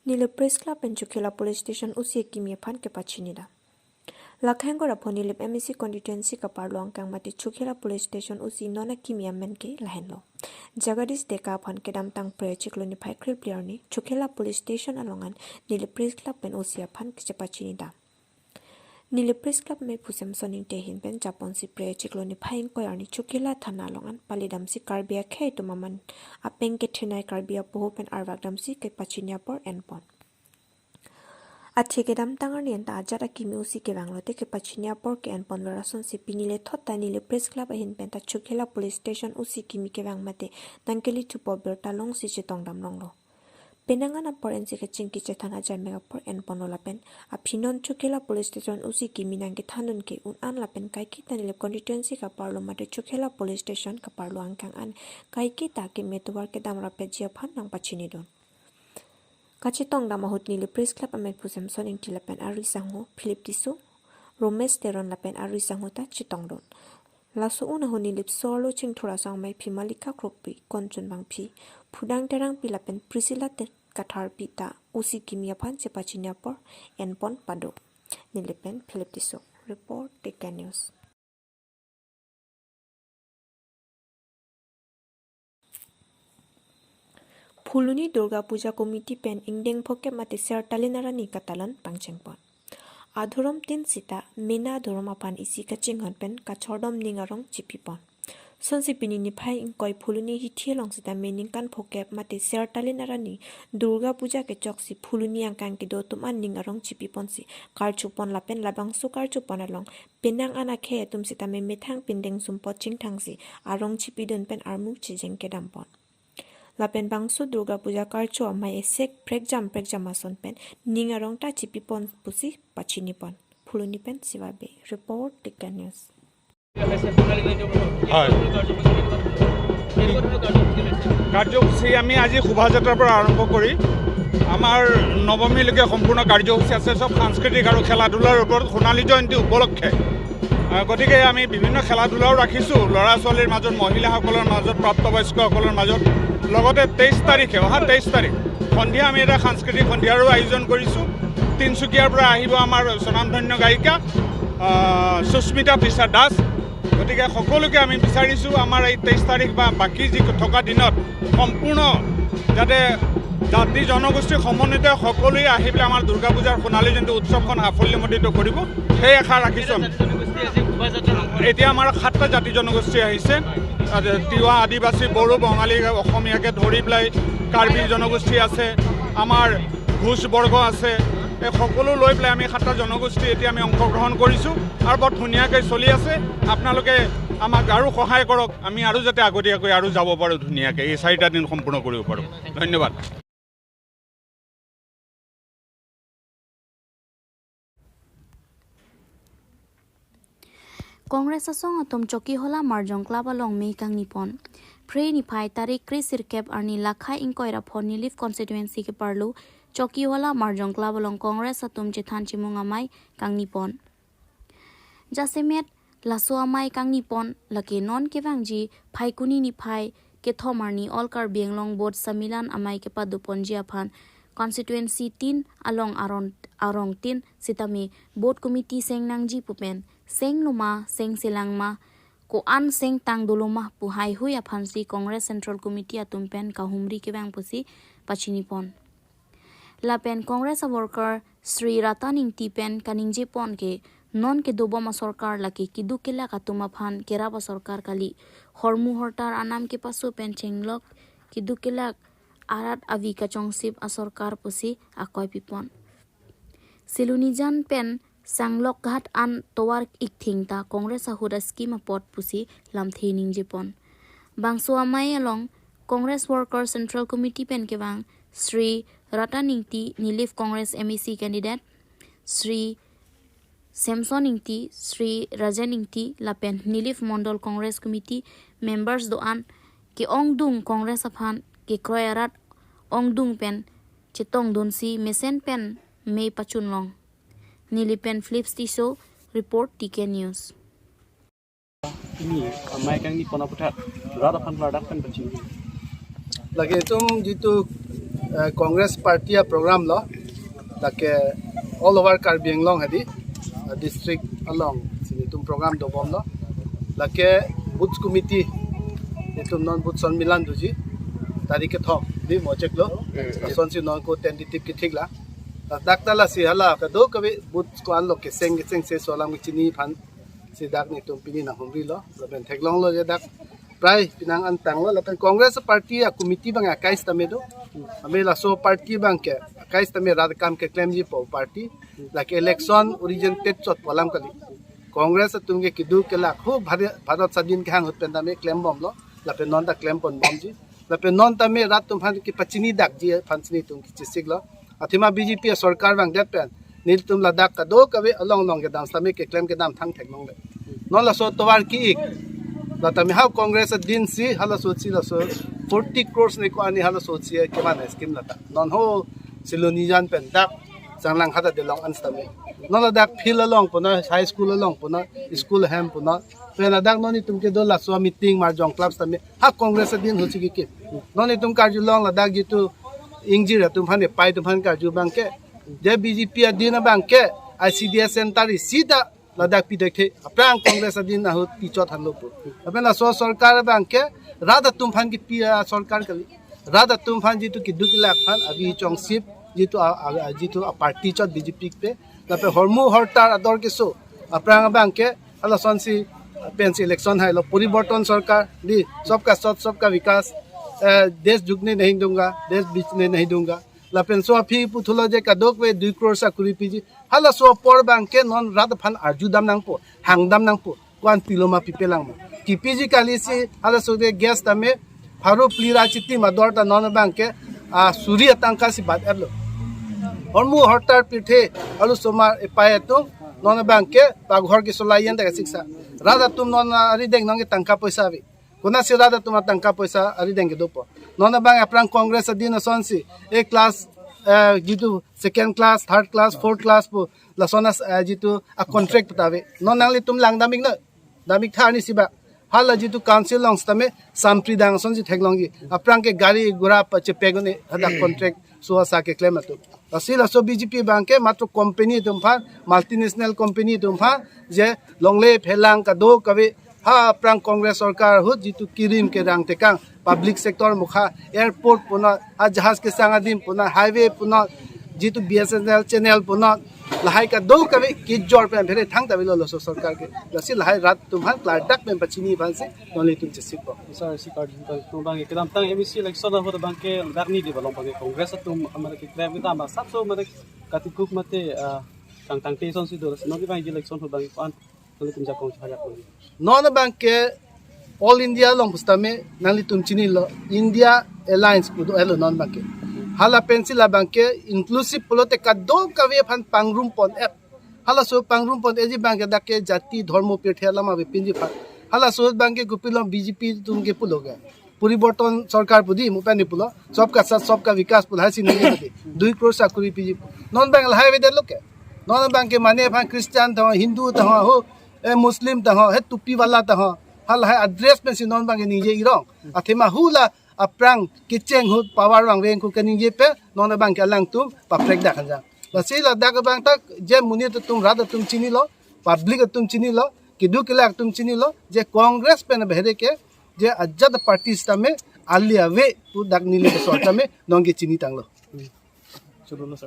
Nile Press Club and Chukela Police Station usi kimia phan ke pachinida. Lakhang ko rapon nilip MEC constituency ka parlo angkang mati Chukela Police Station usi nona kimia men ke lahenlo. Jagadis deka phan ke dam tang pre chiklo ni phai krip player ni Chukela Police Station alongan Nile Press Club and usi phan ke pachinida. Nile Press Club me pusem soning te hin pen Japon si pre chiklo ni phaing ko yarni Chukela thana longan palidam si karbia khe to maman apeng ke thinai karbia poho pen arwagdam si ke pachinia por enpon. Athi ke dam tangar ni anta ajara kimi usi ke banglote ke pachinia por ke enpon lorason si pinile thota Nile Press Club hin pen ta Chukela Police Station usi kimi ke bangmate tangkeli tu ABIRTA long si chitong dam long lo. Penangan por ensi ke chingki chethana jamega por enpon lo lapen aphinon Chukela Police Station usi kimi nang ke thanun ke un an lapen kai ki tanile constituency ka parlo mate Chukela Police Station ka parlo angkang an kai ki ta ke metowar ke damra pe jia phan nang pachini don. Kachitong dama hut Nile Press Club amet pusem soning tilapen ari sangho Philip Tiso Romes Teron lapen ari sangho ta chitong don. Laso una ho nilip solo ching thora sang mai phi malika kropi konchun bang phi phudang terang pilapen Priscilla te kathar pita usi kimia phan che pachinia por enpon pado Nilepen Philip Tiso report Teka News. Phuluni Durga Puja Committee pen ingdeng phoke mate ser talinarani katalan pangchengpon. Adhurom tin sita mena dhoromapan isi kachinghan pen kachordom ningarong chipipon. Sonsi pinini phai ingkoi phuluni hi thielong sita mening kan phoke mate ser talinarani Durga Puja ke choksi phuluni angkang ke do tuman ningarong chipipon si karchupon lapen labang su karchupon along penang ana khe tum sita me methang pindeng sumpo chingthang si arong chipidon pen armu chijeng ke dampon. Lapen bangsu Durga Puja karcho amai esek prekjam ason pen ningarong ta chipipon pusi pachinipon phuluni pen siwabe report Teka News. কাৰ্যসূচী আমি আজি শোভাযাত্ৰাৰ পৰা আৰম্ভ কৰি আমাৰ নৱমীলৈকে সম্পূৰ্ণ কাৰ্যসূচী আছে সব সাংস্কৃতিক আৰু খেলা ধূলাৰ ওপৰত সোণালী জয়ন্তী উপলক্ষে গতিকে আমি বিভিন্ন খেলা ধূলাও ৰাখিছোঁ ল'ৰা ছোৱালীৰ মাজত মহিলাসকলৰ মাজত প্ৰাপ্তবয়স্কসকলৰ মাজত লগতে 23 তাৰিখে অহা 23 তাৰিখ সন্ধিয়া আমি এটা সাংস্কৃতিক সন্ধিয়াৰো আয়োজন কৰিছোঁ তিনচুকীয়াৰ পৰা আহিব আমাৰ স্বনামধন্য গায়িকা সুস্মিতা পিছা দাস গতিকে সকলোকে আমি বিচাৰিছোঁ আমাৰ এই 23 তাৰিখ বা বাকি যি থকা দিনত সম্পূৰ্ণ যাতে জাতি জনগোষ্ঠী সমন্বিত সকলোৱে আহি পেলাই আমাৰ দুৰ্গা পূজাৰ সোণালী জয়ন্তী উৎসৱখন সাফল্যমণ্ডিত কৰিব সেই আশা ৰাখিছোঁ এতিয়া আমাৰ 7টা জাতি জনগোষ্ঠী আহিছে তিৱা আদিবাসী বড়ো বঙালী অসমীয়াকে ধৰি পেলাই কাৰ্বি জনগোষ্ঠী আছে আমাৰ ঘোষ বৰ্গ আছে এই সকলো লৈ পেলাই আমি 7টা জনগোষ্ঠী এতিয়া আমি অংশগ্ৰহণ কৰিছোঁ আৰু বৰ ধুনীয়াকৈ চলি আছে আপোনালোকে আমাক আৰু সহায় কৰক আমি আৰু যাতে আগতীয়াকৈ আৰু যাব পাৰোঁ ধুনীয়াকৈ এই 4টা দিন সম্পূৰ্ণ কৰিব পাৰোঁ ধন্যবাদ Congress asong atom choki hola marjong club along me kang nipon. Pray ni phai tarik krisir kep arni lakha inkoira phoni leaf constituency ke parlu choki hola marjong club along Congress atom chethan chimung amai kang nipon. Jasemet laso amai kang nipon lake non kevangji phai kuni ni phai ke thomarni olkar bienglong board samilan amai ke padupon jiaphan constituency 3 along arong 3 sitami board committee sengnangji pupen seng luma seng silangma ko an seng tang doloma pu hai hui aphansi Congress Central Committee atumpen kahumri ke bang pusi pachinipon lapen Congress worker Sri Rataning tipen kaningje pon ke non ke dobama sarkar laki kidu kela katuma phan keraba sarkar kali hormu hortar anam ke pasu pen chenglok kidu kela arat avi ka chongsip a sarkar pusi akoi pipon silunijan pen sanglok ghat an towar ikthingta Congress ahuda scheme pot pusi lamthi ningjipon bangso amai along Congress Worker Central Committee pen kewang Sri Rataningti Nilif Congress MEC candidate Sri Samsoningti Sri Rajaningti lapen Nilif Mondol Congress Committee members doan ki ongdung Congress aphan ki kroyarat ongdung pen chitong donsi mesen pen mei pachunlong Nilipen Flips Tiso report Teka News. Ini mai kang ni pona putat rada pan ladak kan bacin. Lagi itu jitu Congress party program लो लाके all over Karbi आंगलंग हदी district along सिनी तुम programme दो बम लो लाके booth committee तुम non booth सम्मेलन दुजी तारीख थो दी मोचेक लो सोनसी नॉन को टेंटेटिव की ठीक ला दाक्ताला सी हला का दो कभी बुथ को आलो के सेंग से सोलाम चिनी फान si dak ni tum pini na humri lo laben theklong lo je dak prai pinang an tang lo laben congress party a committee bang akais tamedo amela so party bang ke akais tame rad kam ke claim ji po party like election oriented chot polam kali congress tum ke kidu ke la khu bharat sadin ke hang hot pen tame claim bom lo laben non da claim pon bom ji laben non tame rat tum phan ki pachini dak ji phansini tum ki chisik lo athima bjp sarkar bang dat pen नील तुम लद्दाख का दो कभी along लोंग के दाम समी के claim के दाम थंग थेक्लोंग ले नॉन लसो तवार की एक लता में हाउ कांग्रेस दिन सी हला सोची लसो 40 crores ने को आनी हला सोची के माने स्कीम लता नॉन हो सिलोनी जान पेन दाक संगलांग खाता दे लोंग अंस तमे नॉन लद्दाख फील अलोंग पुना हाई स्कूल अलोंग पुना स्कूल हैम पुना पे लद्दाख नॉन तुम के दो लसो मीटिंग मारजोंग क्लब्स तमे हा कांग्रेस दिन हो ची के नॉन तुम का जुलोंग लद्दाख जितु इंजिर तुम फाने पाई तुम फान का जु बांग के जे बीजेपी दिन बांग के ICDS सेंटर सीधा लद्दाख पी देखे अपरांग कांग्रेस दिन हो टीचर थालो पु अपना सो सरकार बांग के राधा तुमफान की पी सरकार कली राधा तुमफान जी तो कि 2 लाख फान अभी चोंगसिप जी तो पार्टी चत बीजेपी पे तपे हरमु हरतार अदर के सो अपरांग बांग के हला सनसी पेंस इलेक्शन है लो परिवर्तन सरकार दी सबका साथ सबका विकास देश झुकने नहीं दूंगा देश बीचने नहीं दूंगा लापेन सो फी पुथुलो जे का दोक वे 2 crore सा कुरी पीजी हला सो पर बांग के नॉन रात फान आरजू दाम नांग पो हांग दाम नांग पो वान पिलोमा पिपेलांग की पीजी काली से हला सो दे गैस तमे फारो प्लीरा चित्ती मदर ता नॉन बांग के सूर्य तंका सी बात एलो हरमु हरतार पिठे अलु सोमार एपाय तो नॉन बांग के बाघर के सोलायन ता शिक्षा राधा तुम नॉन अरि देंग नंगे तंका पैसा भी कोना से राधा तुम तंका पैसा अरि देंगे दोपो नॉन बांग अपरांग कांग्रेस दिन सनसी एक क्लास जितु second class third class fourth class पो लसोना जितु कॉन्ट्रैक्ट बतावे नॉन नांगली तुम लांग दामिक न दामिक थानी सिबा हाल जितु काउंसिल लॉन्ग्स तमे सामप्री दांग सनसी थेगलोंगी अपरांग के गाड़ी घोड़ा पचे पेगने हदा कॉन्ट्रैक्ट सुहासा के क्लेम तो असिल असो बीजेपी बैंक के मात्र कंपनी तुमफा मल्टीनेशनल कंपनी तुमफा जे लोंगले फेलांग का दो कवे हा प्रांग कांग्रेस सरकार हो जितु किरिम के रंग तेकांग पब्लिक सेक्टर मुखा एयरपोर्ट पुना हा जहाज के सांगादिम पुना हाईवे पुना जितु बीएसएनएल चैनल पुना लहाई का दो कवे कि जोर पे फेरे थांग तबिलो लसो सरकार के लसी लहाई रात तुम्हार क्लाडक में पचिनी भांसे नोले तुम चिसिपो सर सिकार तुम बांगे के दाम तंग एमसी इलेक्शन हो बांग के दागनी दे बलों बांगे कांग्रेस तुम हमर के क्लेम के दाम सबसो मते कातिकुक मते तंग टेसन सि दो नोगे बांगे इलेक्शन हो बांगे पान नोले तुम जा कोच हाया को नॉन बैंक के ऑल इंडिया लोंग पुस्तमे नाली तुम चिनी लो इंडिया अलायंस कुदो हेलो नॉन बैंक के हाला पेंसिला बैंक के इंक्लूसिव पोलोते का दो कवे फन पांगरूम पन एप हाला सो पांगरूम पन एजी बैंक दा के जाति धर्म पेठेला मा पिंजी फा हाला सो बैंक के गुपिलो बीजेपी तुम के पुलोगे परिवर्तन सरकार पुदी मुपानी पुलो सबका साथ सबका विकास पुल हासी नहीं होती 2 crore सा कुरी पिजी नॉन बैंक हाईवे दे लोके नॉन बैंक के माने फा क्रिश्चियन त हिंदू त हो ए मुस्लिम त हे टुपी वाला त हल है एड्रेस में से नॉन बांगे निजे इरोंग अथेमा हुला अप्रांग किचेंग हु पावर वांग रेंग को कनिजे पे नॉन बांग के लंग तुम पफ्रेक दा खंजा बसी लदा के बांग तक जे मुनि तो तुम रात तुम चिनी लो पब्लिक तुम चिनी लो कि 2 लाख तुम चिनी लो जे कांग्रेस पे न बहरे के जे अज्जद पार्टी में आलिया वे तू दाग नीले सोटा में नोंगे चिनी तांगलो